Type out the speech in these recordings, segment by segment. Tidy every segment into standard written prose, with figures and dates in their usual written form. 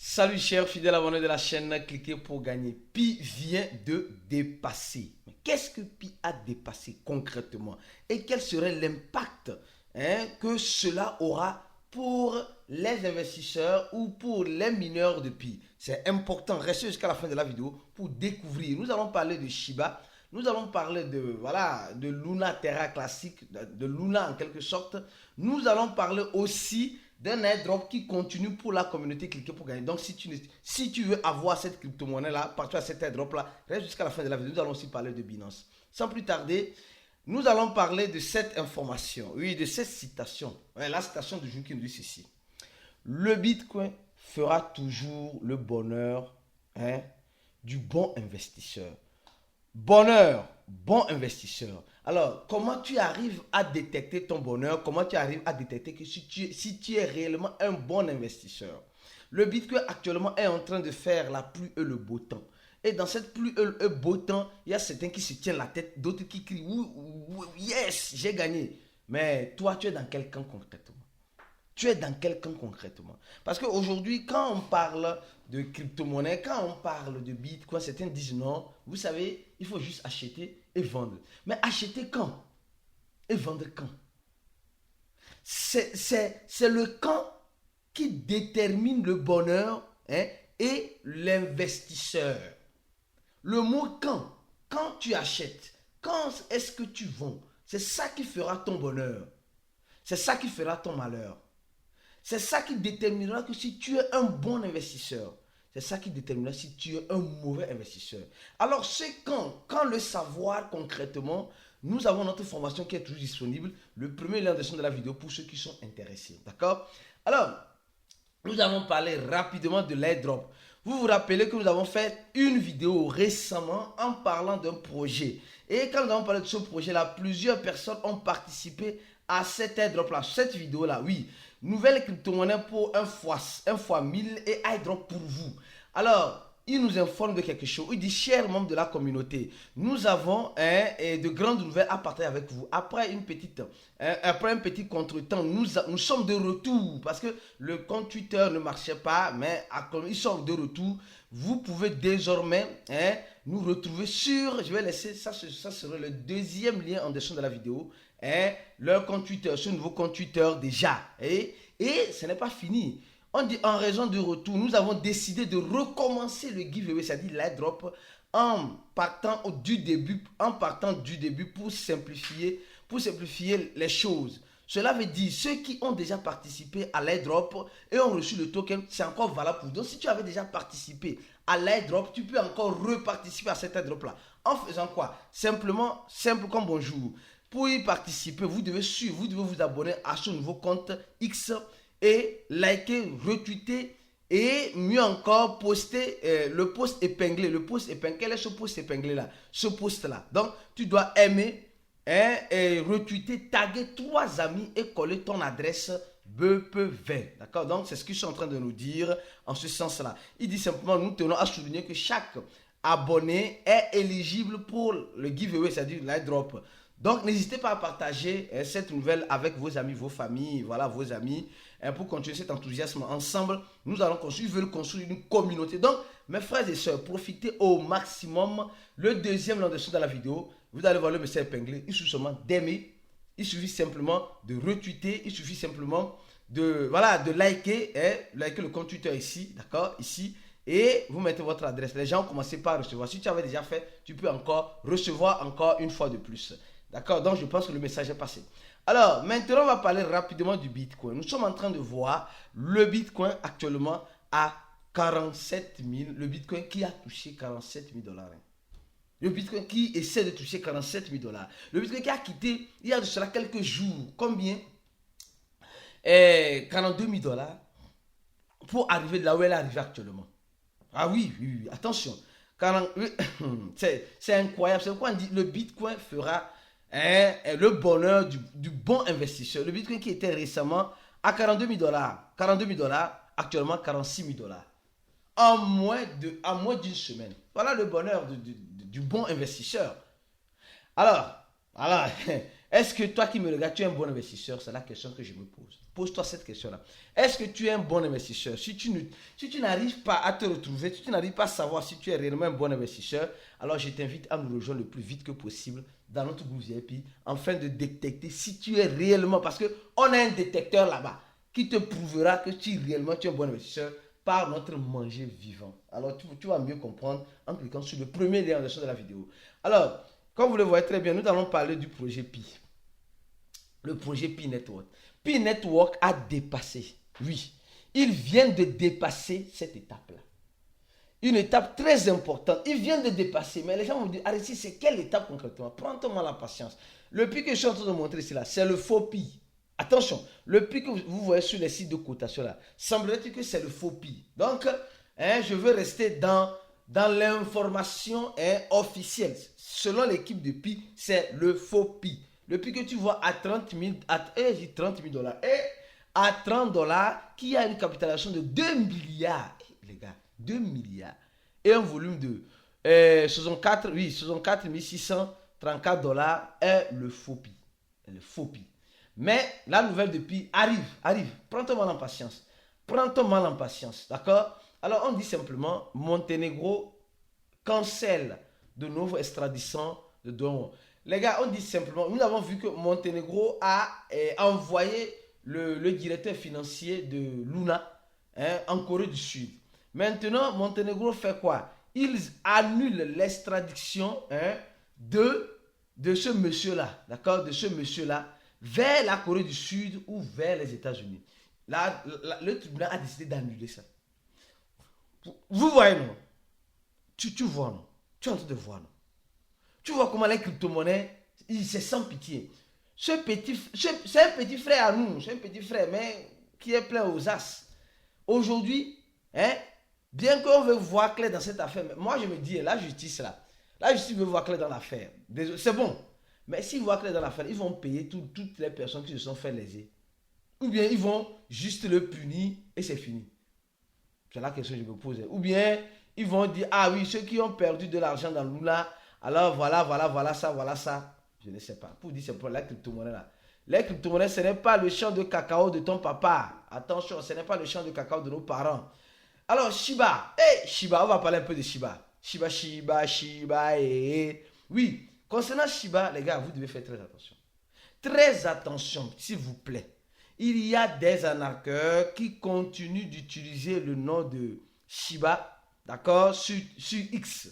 Salut chers fidèles abonnés de la chaîne, cliquez pour gagner. Pi vient de dépasser. Mais qu'est-ce que Pi a dépassé concrètement? Et quel serait l'impact que cela aura pour les investisseurs ou pour les mineurs de Pi? C'est important, restez jusqu'à la fin de la vidéo pour découvrir. Nous allons parler de Shiba. Nous allons parler de Luna Terra classique, de Luna en quelque sorte. Nous allons parler aussi d'un airdrop qui continue pour la communauté cliquer pour gagner. Donc si tu veux avoir cette crypto-monnaie là, partout à cet airdrop là, reste jusqu'à la fin de la vidéo. Nous allons aussi parler de Binance. Sans plus tarder, nous allons parler de cette information, oui, de cette citation. Ouais, la citation du jour qui nous dit ceci. Le Bitcoin fera toujours le bonheur du bon investisseur. Bonheur, bon investisseur. Alors, comment tu arrives à détecter ton bonheur? Comment tu arrives à détecter que si tu es réellement un bon investisseur? Le Bitcoin actuellement est en train de faire la pluie et le beau temps. Et dans cette pluie et le beau temps, il y a certains qui se tiennent la tête, d'autres qui crient yes, j'ai gagné. Mais toi, tu es dans quel camp concrètement? Tu es dans quel camp concrètement? Parce qu'aujourd'hui, quand on parle de crypto-monnaie, quand on parle de Bitcoin, certains disent non, vous savez, il faut juste acheter et vendre. Mais acheter quand? Et vendre quand? C'est le quand qui détermine le bonheur et l'investisseur. Le mot quand tu achètes, quand est-ce que tu vends? C'est ça qui fera ton bonheur. C'est ça qui fera ton malheur. C'est ça qui déterminera que si tu es un bon investisseur. C'est ça qui déterminera si tu es un mauvais investisseur. Alors, c'est quand le savoir concrètement, nous avons notre formation qui est toujours disponible. Le premier lien de la vidéo pour ceux qui sont intéressés. D'accord? Alors, nous allons parler rapidement de l'airdrop. Vous vous rappelez que nous avons fait une vidéo récemment en parlant d'un projet. Et quand nous avons parlé de ce projet-là, plusieurs personnes ont participé à cet airdrop-là, cette vidéo-là, oui. Nouvelle crypto-monnaie pour un fois 1000 et airdrop pour vous. Alors, il nous informe de quelque chose. Il dit, chers membres de la communauté, nous avons de grandes nouvelles à partager avec vous. Après un petit contretemps, nous sommes de retour parce que le compte Twitter ne marchait pas, mais ils sont de retour. Vous pouvez désormais nous retrouver sur, je vais laisser, ça sera le deuxième lien en dessus de la vidéo, leur compte Twitter, ce nouveau compte Twitter déjà. Et ce n'est pas fini. On dit en raison du retour, nous avons décidé de recommencer le giveaway, c'est-à-dire l'airdrop, en partant du début pour simplifier les choses. Cela veut dire ceux qui ont déjà participé à l'airdrop et ont reçu le token, c'est encore valable pour vous. Donc si tu avais déjà participé à l'airdrop, tu peux encore reparticiper à cet airdrop-là. En faisant quoi? Simple comme bonjour. Pour y participer, vous devez vous abonner à ce nouveau compte X et liker, retweeter et mieux encore poster le post épinglé. Le post épinglé, quel est ce post épinglé là? Ce post là. Donc tu dois aimer et retweeter, taguer 3 amis et coller ton adresse BPV. D'accord? Donc c'est ce qu'ils sont en train de nous dire en ce sens là. Il dit simplement, nous tenons à souligner que chaque abonné est éligible pour le giveaway, c'est-à-dire l'airdrop. Donc, n'hésitez pas à partager cette nouvelle avec vos amis, vos familles, voilà, vos amis, pour continuer cet enthousiasme ensemble. Nous allons construire une communauté. Donc, mes frères et sœurs, profitez au maximum. Le deuxième lien dessous dans la vidéo, vous allez voir le message épinglé. Il suffit seulement d'aimer. Il suffit simplement de retweeter. Il suffit simplement de liker, liker le compte Twitter ici, d'accord, ici. Et vous mettez votre adresse. Les gens ont commencé par recevoir. Si tu avais déjà fait, tu peux encore recevoir encore une fois de plus. D'accord? Donc, je pense que le message est passé. Alors, maintenant, on va parler rapidement du Bitcoin. Nous sommes en train de voir le Bitcoin actuellement à 47 000. Le Bitcoin qui a touché 47 000 $. Le Bitcoin qui essaie de toucher 47 000 $. Le Bitcoin qui a quitté, il y a de cela quelques jours, combien? 42 000 $ pour arriver de là où elle est arrivée actuellement. Ah oui, attention. C'est incroyable. C'est pourquoi on dit le Bitcoin fera le bonheur du bon investisseur. Le Bitcoin qui était récemment à 42 000 $. 42 000 $, actuellement 46 000 $. En moins d'une semaine. Voilà le bonheur du bon investisseur. Alors, Est-ce que toi qui me regardes, tu es un bon investisseur? C'est la question que je me pose. Pose-toi cette question-là. Est-ce que tu es un bon investisseur? Si tu n'arrives pas à te retrouver, si tu n'arrives pas à savoir si tu es réellement un bon investisseur, alors je t'invite à nous rejoindre le plus vite que possible dans notre groupe VIP afin de détecter si tu es réellement, parce qu'on a un détecteur là-bas qui te prouvera que tu es un bon investisseur par notre manger vivant. Alors tu vas mieux comprendre en cliquant sur le premier lien en dessous de la vidéo. Alors, comme vous le voyez très bien, nous allons parler du projet Pi. Le projet Pi Network. Pi Network a dépassé. Oui, il vient de dépasser cette étape-là. Une étape très importante. Il vient de dépasser. Mais les gens vont dire, Aristide, c'est quelle étape concrètement? Prends-toi la patience. Le Pi que je suis en train de montrer ici, là, c'est le faux Pi. Attention, le Pi que vous voyez sur les sites de cotation là, semblerait-il que c'est le faux Pi. Donc, je veux rester dans l'information officielle. Selon l'équipe de Pi, c'est le faux Pi. Le Pi que tu vois à 30 000 dollars et à 30 dollars qui a une capitalisation de 2 milliards. Les gars, 2 milliards. Et un volume de 64 634 dollars est le faux Pi. Le faux Pi. Mais la nouvelle de Pi arrive. Prends-toi mal en patience. Prends-toi mal en patience. D'accord? Alors, on dit simplement, Monténégro cancelle de nouveau extradition de Dongo. Les gars, on dit simplement, nous avons vu que Monténégro a envoyé le directeur financier de Luna en Corée du Sud. Maintenant, Monténégro fait quoi? Ils annulent l'extradition de ce monsieur-là, d'accord? De ce monsieur-là vers la Corée du Sud ou vers les États-Unis. Là, le tribunal a décidé d'annuler ça. Vous voyez, non? Tu vois, non? Tu es en train de voir, non? Tu vois comment les crypto-monnaies, c'est sans pitié. C'est un petit frère à nous, c'est un petit frère, mais qui est plein aux as. Aujourd'hui, bien qu'on veut voir clair dans cette affaire, moi je me dis, la justice veut voir clair dans l'affaire. C'est bon. Mais s'ils voient clair dans l'affaire, ils vont payer toutes les personnes qui se sont fait léser. Ou bien ils vont juste le punir et c'est fini. C'est la question que je me pose. Ou bien ils vont dire, ah oui, ceux qui ont perdu de l'argent dans Lula, alors voilà ça. Je ne sais pas. Pour dire c'est pour la crypto-monnaie là. Les crypto-monnaies, ce n'est pas le champ de cacao de ton papa. Attention, ce n'est pas le champ de cacao de nos parents. Alors, Shiba. Shiba, on va parler un peu de Shiba. Shiba. Oui, concernant Shiba, les gars, vous devez faire très attention. Très attention, s'il vous plaît. Il y a des arnaqueurs qui continuent d'utiliser le nom de Shiba, d'accord, sur X,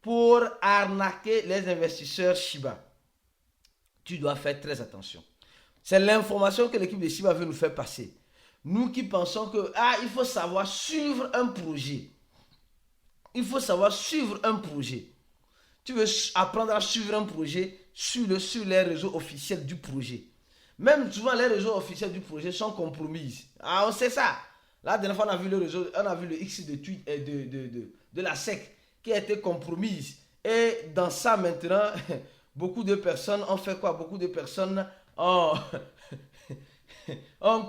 pour arnaquer les investisseurs Shiba. Tu dois faire très attention. C'est l'information que l'équipe de Shiba veut nous faire passer. Nous qui pensons que, il faut savoir suivre un projet. Il faut savoir suivre un projet. Tu veux apprendre à suivre un projet sur les réseaux officiels du projet. Même souvent, les réseaux officiels du projet sont compromis. On sait ça. La dernière fois, on a vu le X de la SEC qui a été compromise. Et dans ça, maintenant, beaucoup de personnes ont fait quoi? Beaucoup de personnes ont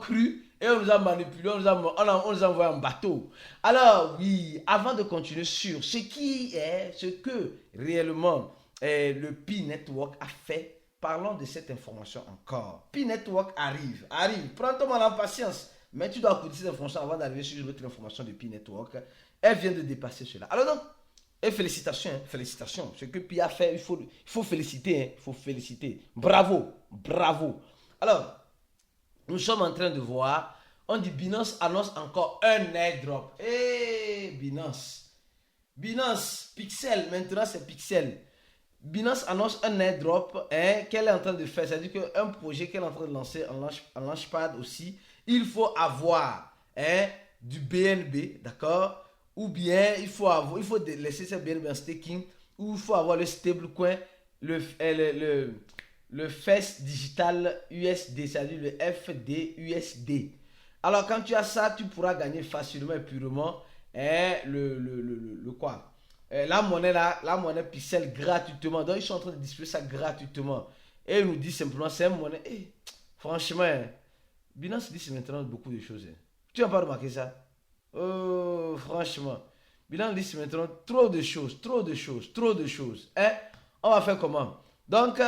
cru et on nous a manipulés, on nous a envoyé en bateau. Alors, oui, avant de continuer sur ce que réellement le Pi Network a fait, parlons de cette information encore. Pi Network arrive. Prends-toi en patience. Mais tu dois écouter cette information avant d'arriver sur l'autre information de Pi Network. Elle vient de dépasser cela. Alors donc, et félicitations. Ce que Pi a fait, il faut féliciter. Il faut féliciter. Bravo. Alors, nous sommes en train de voir, on dit Binance annonce encore un airdrop. Binance, Pixel, maintenant c'est Pixel. Binance annonce un airdrop qu'elle est en train de faire. C'est-à-dire qu'un projet qu'elle est en train de lancer en Launchpad aussi, il faut avoir du BNB, d'accord? Ou bien il faut laisser ce BNB en staking, ou il faut avoir le stablecoin, le FES Digital USD, c'est-à-dire le FDUSD. Alors quand tu as ça, tu pourras gagner facilement et purement la monnaie Pixel gratuitement. Donc ils sont en train de distribuer ça gratuitement. Et ils nous disent simplement, c'est une monnaie. Franchement, Binance dit maintenant beaucoup de choses. Tu n'as pas remarqué ça? Franchement, Binance dit maintenant trop de choses. On va faire comment? Donc,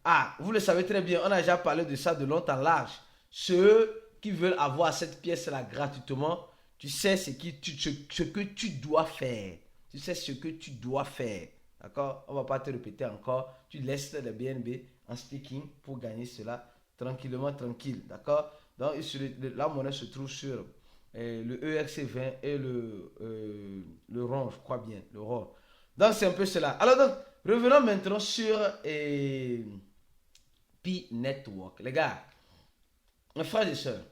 Ah, vous le savez très bien, on a déjà parlé de ça de long en large. Ceux qui veulent avoir cette pièce-là gratuitement, tu sais ce que tu dois faire. Tu sais ce que tu dois faire. D'accord? On ne va pas te répéter encore. Tu laisses le BNB en staking pour gagner cela tranquillement, tranquille. D'accord? Donc, la monnaie se trouve sur le ERC20 et le RON, je crois bien. Le RON. Donc, c'est un peu cela. Alors, donc, revenons maintenant sur Pi Network. Les gars, mes frères et sœurs,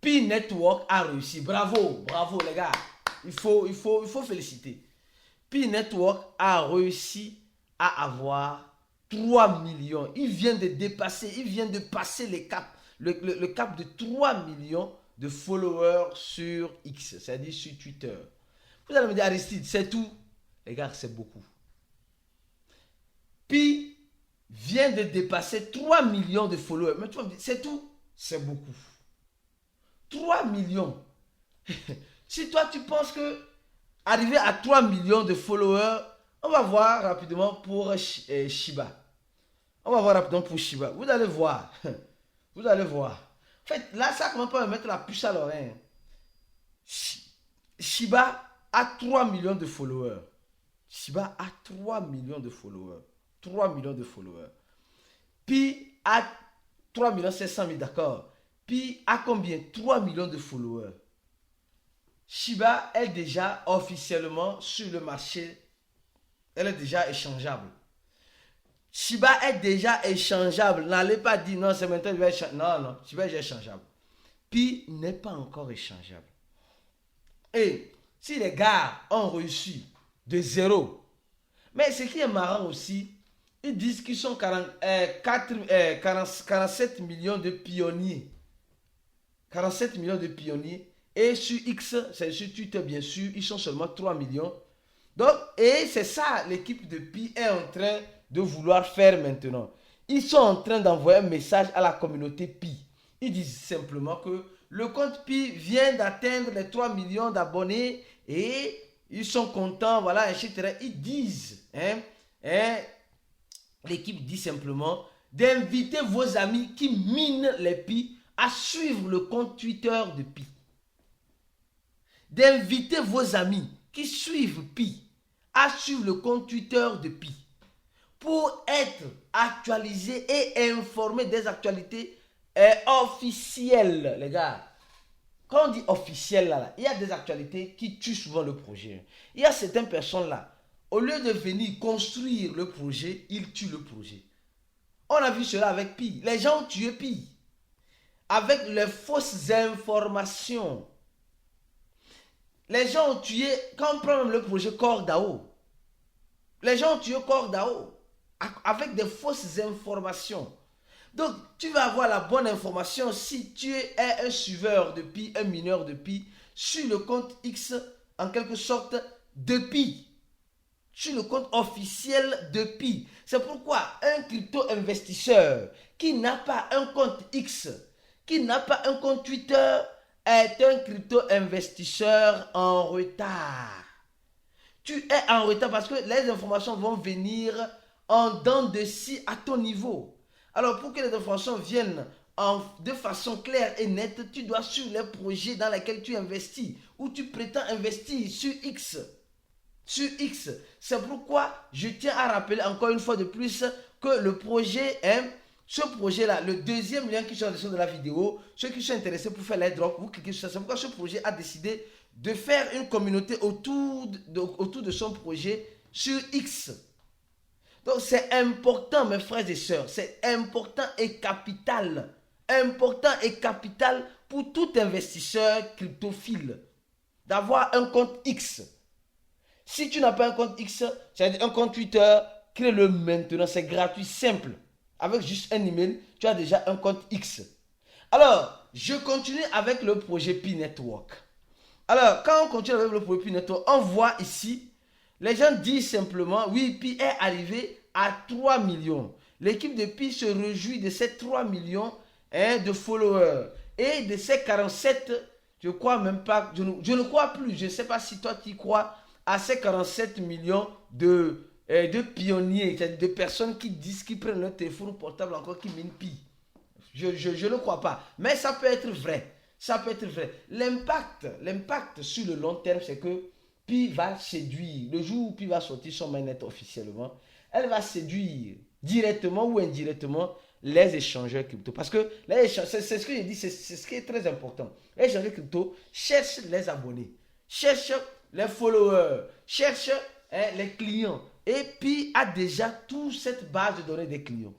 Pi Network a réussi. Bravo, bravo, les gars. Il faut féliciter. Pi Network a réussi à avoir 3 millions. Il vient de passer le cap de 3 millions de followers sur X, c'est-à-dire sur Twitter. Vous allez me dire, Aristide, c'est tout? Les gars, c'est beaucoup. Pi vient de dépasser 3 millions de followers. Mais tu vas me dire, c'est tout? C'est beaucoup. 3 millions. Si toi, tu penses que arriver à 3 millions de followers, on va voir rapidement pour Shiba. On va voir rapidement pour Shiba. Vous allez voir. Vous allez voir. En fait, là, ça commence pas à me mettre la puce à l'oreille. Shiba a 3 millions de followers. Shiba a 3 millions de followers. 3 millions de followers. Pi a 3 700 000, d'accord. Pi a combien? 3 millions de followers. Shiba est déjà officiellement sur le marché. Elle est déjà échangeable. Shiba est déjà échangeable. N'allez pas dire non, c'est maintenant que je vais échanger. Non, non, Shiba est déjà échangeable. Pi n'est pas encore échangeable. Et si les gars ont réussi de zéro, mais ce qui est marrant aussi, ils disent qu'ils sont 47 millions de pionniers. 47 millions de pionniers. Et sur X, c'est sur Twitter bien sûr, ils sont seulement 3 millions. Donc, et c'est ça l'équipe de Pi est en train de vouloir faire maintenant. Ils sont en train d'envoyer un message à la communauté Pi. Ils disent simplement que le compte Pi vient d'atteindre les 3 millions d'abonnés et ils sont contents, voilà, etc. Ils disent, l'équipe dit simplement d'inviter vos amis qui minent les Pi à suivre le compte Twitter de Pi. D'inviter vos amis qui suivent Pi à suivre le compte Twitter de Pi pour être actualisés et informés des actualités officielles, les gars. Quand on dit officiel là, il y a des actualités qui tuent souvent le projet. Il y a certaines personnes là, au lieu de venir construire le projet, ils tuent le projet. On a vu cela avec Pi. Les gens ont tué Pi avec les fausses informations. Les gens ont tué, quand on prend même le projet CoreDAO, les gens ont tué CoreDAO avec des fausses informations. Donc, tu vas avoir la bonne information si tu es un suiveur de Pi, un mineur de Pi, sur le compte X, en quelque sorte, de Pi. Sur le compte officiel de Pi. C'est pourquoi un crypto-investisseur qui n'a pas un compte X, qui n'a pas un compte Twitter, est un crypto-investisseur en retard. Tu es en retard parce que les informations vont venir en dents de scie à ton niveau. Alors pour que les informations viennent de façon claire et nette, tu dois suivre les projets dans lesquels tu investis ou tu prétends investir sur X. Sur X. C'est pourquoi je tiens à rappeler encore une fois de plus que le projet ce projet-là, le deuxième lien qui est en dessus de la vidéo, ceux qui sont intéressés pour faire les drops, vous cliquez sur ça. C'est pourquoi ce projet a décidé de faire une communauté autour de son projet sur X. Donc c'est important, mes frères et sœurs, c'est important et capital. Important et capital pour tout investisseur cryptophile d'avoir un compte X. Si tu n'as pas un compte X, c'est-à-dire un compte Twitter, crée-le maintenant, c'est gratuit, simple. Avec juste un email, tu as déjà un compte X. Alors, je continue avec le projet Pi Network. Alors, quand on continue avec le projet Pi Network, on voit ici, les gens disent simplement, oui, Pi est arrivé à 3 millions. L'équipe de Pi se réjouit de ces 3 millions de followers et de ces 47, je ne crois même pas, je ne crois plus, je ne sais pas si toi tu crois, à ces 47 millions de de pionniers, de personnes qui disent qu'ils prennent leur téléphone portable encore qui minent Pi. Je ne crois pas. Mais ça peut être vrai. Ça peut être vrai. L'impact sur le long terme, c'est que Pi va séduire. Le jour où Pi va sortir son mainnet officiellement, elle va séduire directement ou indirectement les échangeurs crypto. Parce que c'est ce que j'ai dit, c'est ce qui est très important. Les échangeurs crypto cherchent les abonnés, cherchent les followers, cherchent les clients. Et Pi a déjà toute cette base de données des clients.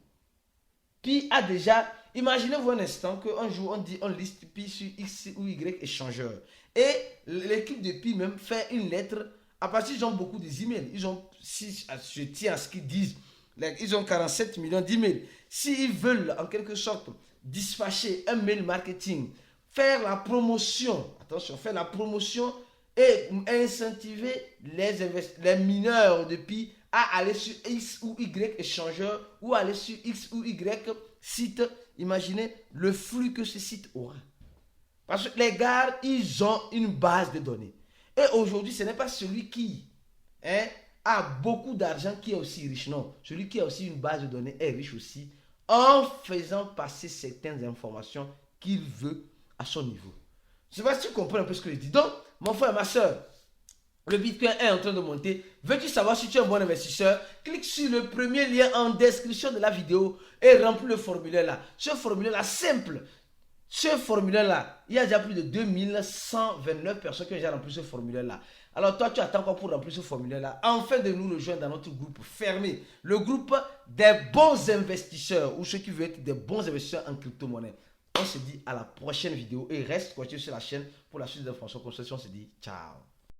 Pi a déjà, imaginez-vous un instant qu'un jour on liste Pi sur X ou Y échangeur. Et l'équipe de Pi même fait une lettre. À partir, ils ont beaucoup d'emails. Ils ont, si je tiens à ce qu'ils disent, ils ont 47 millions d'emails. S'ils veulent en quelque sorte dispatcher un mail marketing, faire la promotion, attention, faire la promotion et incentiver les mineurs de Pi à aller sur X ou Y échangeur ou aller sur X ou Y site, imaginez le flux que ce site aura. Parce que les gars, ils ont une base de données. Et aujourd'hui, ce n'est pas celui qui a beaucoup d'argent qui est aussi riche. Non, celui qui a aussi une base de données est riche aussi en faisant passer certaines informations qu'il veut à son niveau. Je ne sais pas si tu comprends un peu ce que je dis. Donc, mon frère, ma soeur, le Bitcoin est en train de monter. Veux-tu savoir si tu es un bon investisseur? Clique sur le premier lien en description de la vidéo et remplis le formulaire là. Ce formulaire là, simple. Ce formulaire-là, il y a déjà plus de 2129 personnes qui ont déjà rempli ce formulaire-là. Alors toi, tu attends quoi pour remplir ce formulaire-là? Enfin de nous rejoindre dans notre groupe fermé. Le groupe des bons investisseurs ou ceux qui veulent être des bons investisseurs en crypto-monnaie. On se dit à la prochaine vidéo et reste connecté sur la chaîne pour la suite des informations. On se dit ciao.